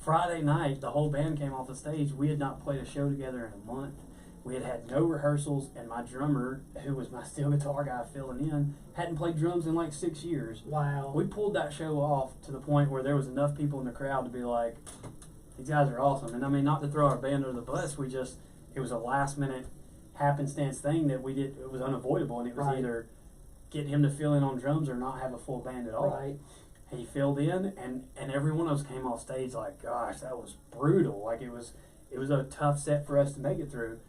Friday night, the whole band came off the stage. We had not played a show together in a month. We had had no rehearsals, and my drummer, who was my steel guitar guy filling in, hadn't played drums in like 6 years. Wow. We pulled that show off to the point where there was enough people in the crowd to be like, these guys are awesome. And I mean, not to throw our band under the bus, it was a last minute happenstance thing that we did. It was unavoidable, and it was right. either get him to fill in on drums or not have a full band at all. Right. He filled in, and every one of us came off stage like, gosh, that was brutal. Like it was a tough set for us to make it through.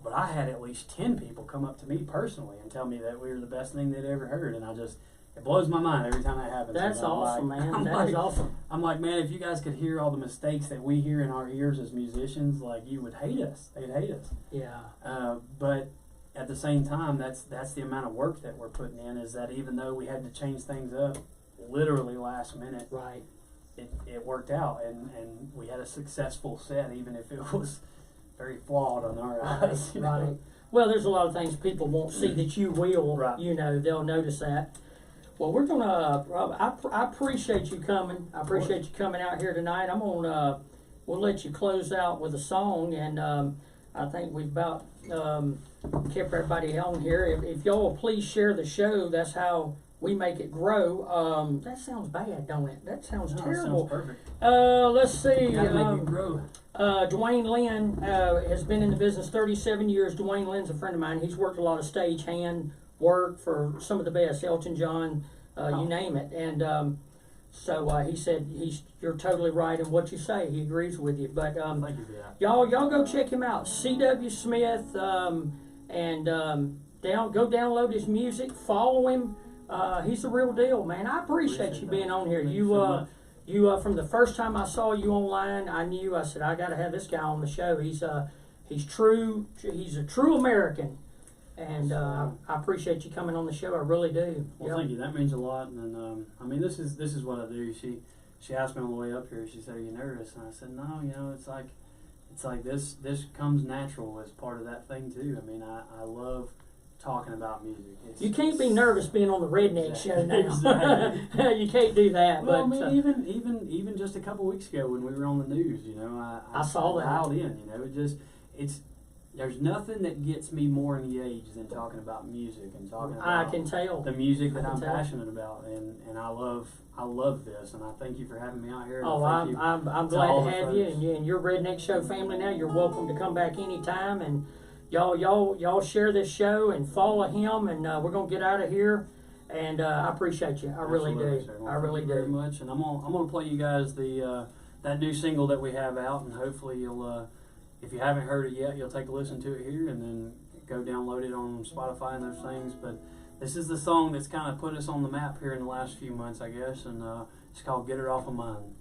But I had at least 10 people come up to me personally and tell me that we were the best thing they'd ever heard, and it blows my mind every time that happens. That's awesome, man. That is awesome. I'm like, man, if you guys could hear all the mistakes that we hear in our ears as musicians, like, you would hate us. They'd hate us. Yeah. But at the same time, that's the amount of work that we're putting in, is that even though we had to change things up literally last minute, right, it worked out, and we had a successful set, even if it was very flawed on our eyes. Right. Well, there's a lot of things people won't see that you will. Right. You know, they'll notice that. Well, we're gonna. I appreciate you coming. I appreciate you coming out here tonight. We'll let you close out with a song, and I think we've about kept everybody on here. If y'all will please share the show, that's how we make it grow. That sounds bad, don't it? That sounds terrible. That sounds perfect. Let's see. Gotta make it grow. Dwayne Lynn has been in the business 37 years. Dwayne Lynn's a friend of mine. He's worked a lot of stage hand work for some of the best, Elton John, you name it. And so he said, you're totally right in what you say. He agrees with you. But thank you for that. y'all go check him out. C.W. Smith, and go download his music. Follow him. He's the real deal, man. I appreciate you being on here. You from the first time I saw you online, I said, I got to have this guy on the show. He's true. He's a true American. And I appreciate you coming on the show. I really do. Well, thank you. That means a lot. And I mean, this is what I do. She asked me on the way up here. She said, "Are you nervous?" And I said, "No. You know, it's like this comes natural as part of that thing too. I mean, I love talking about music. You can't be nervous being on the Redneck Show now. Exactly. You can't do that. Well, but I mean, even just a couple weeks ago when we were on the news, you know, I saw that. Dialed in. You know, there's nothing that gets me more engaged than talking about music and talking about I can tell the music that I'm passionate about, and I love this, and I thank you for having me out here. Oh, I'm glad to have you, and your Redneck Show family now. You're welcome to come back anytime, and y'all share this show and follow him, and we're gonna get out of here. And I appreciate you. I really do. Well, I really thank you very much. And I'm gonna play you guys that new single that we have out, and hopefully you'll. If you haven't heard it yet, you'll take a listen to it here and then go download it on Spotify and those things. But this is the song that's kind of put us on the map here in the last few months, I guess, and it's called Get Her Off of Mine.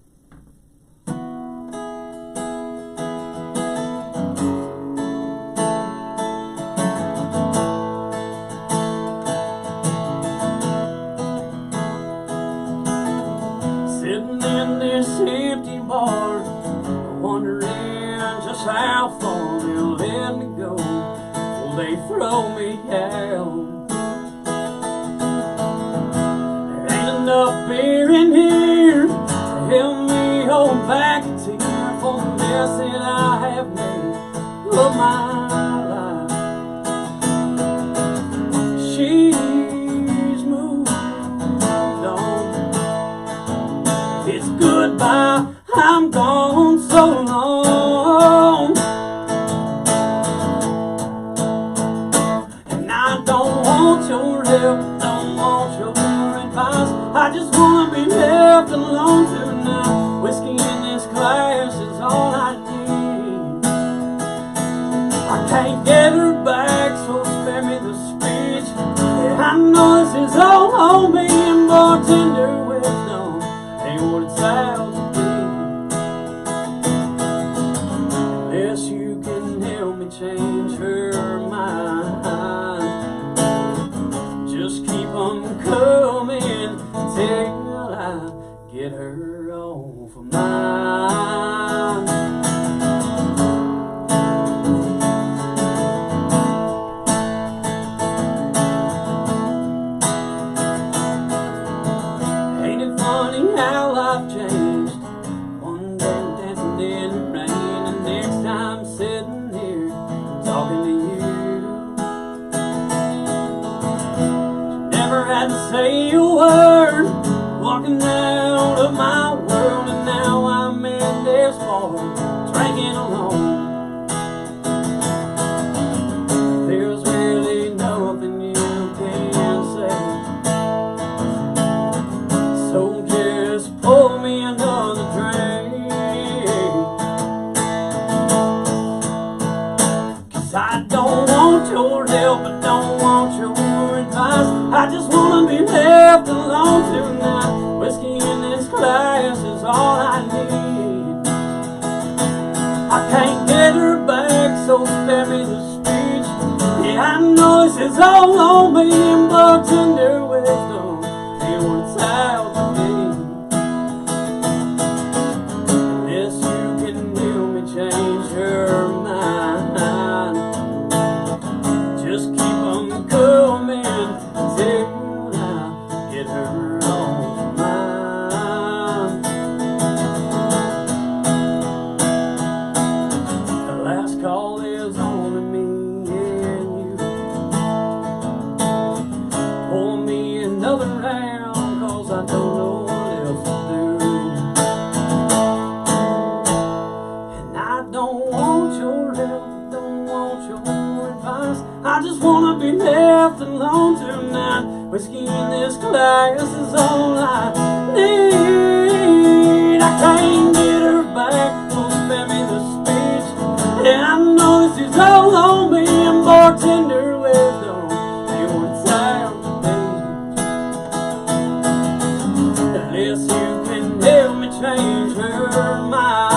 Sitting in this empty bar, wondering just how far they'll let me go. Will they throw me out? There ain't enough beer in here to help me hold back a tear for the mess that I have made of my life. She's moved on. It's goodbye, I'm gone so long, and I don't want your help, don't want your advice. I just wanna be held left alone tonight. Whiskey in this glass is all I need. I can't get her back, so spare me the speech. Yeah, I know this is all on me, and bartender wisdom ain't what it sounds to be. Unless you can help me change her mind, just keep on coming till I get her off of mine. Ain't it funny how life changed? One day dancing in the rain, and next time sitting here talking to you. Never had to say a word, walking out of my world, and now I'm in this bar, drinking alone. There's really nothing you can say, so just pour me another drink. 'Cause I don't want your help, I don't want your advice. I just wanna be left alone tonight. Whiskey in this glass is all I need. I can't get her back, so spare me the speech. Yeah, I know this is all on me, and bartender wisdom ain't what it's out to be. Unless you can help me change her mind, just keep on coming till I get her off mine. The last call is only me and you. Pour me another round, 'cause I don't know what else to do. And I don't want your help, I don't want your advice. I just wanna be left alone tonight. Whiskey in this glass is all I need. I can't get her back, so spare me the speech. Yeah, I know this is all on me, and bartender wisdom ain't what it's out to be. Unless you can help me change her mind,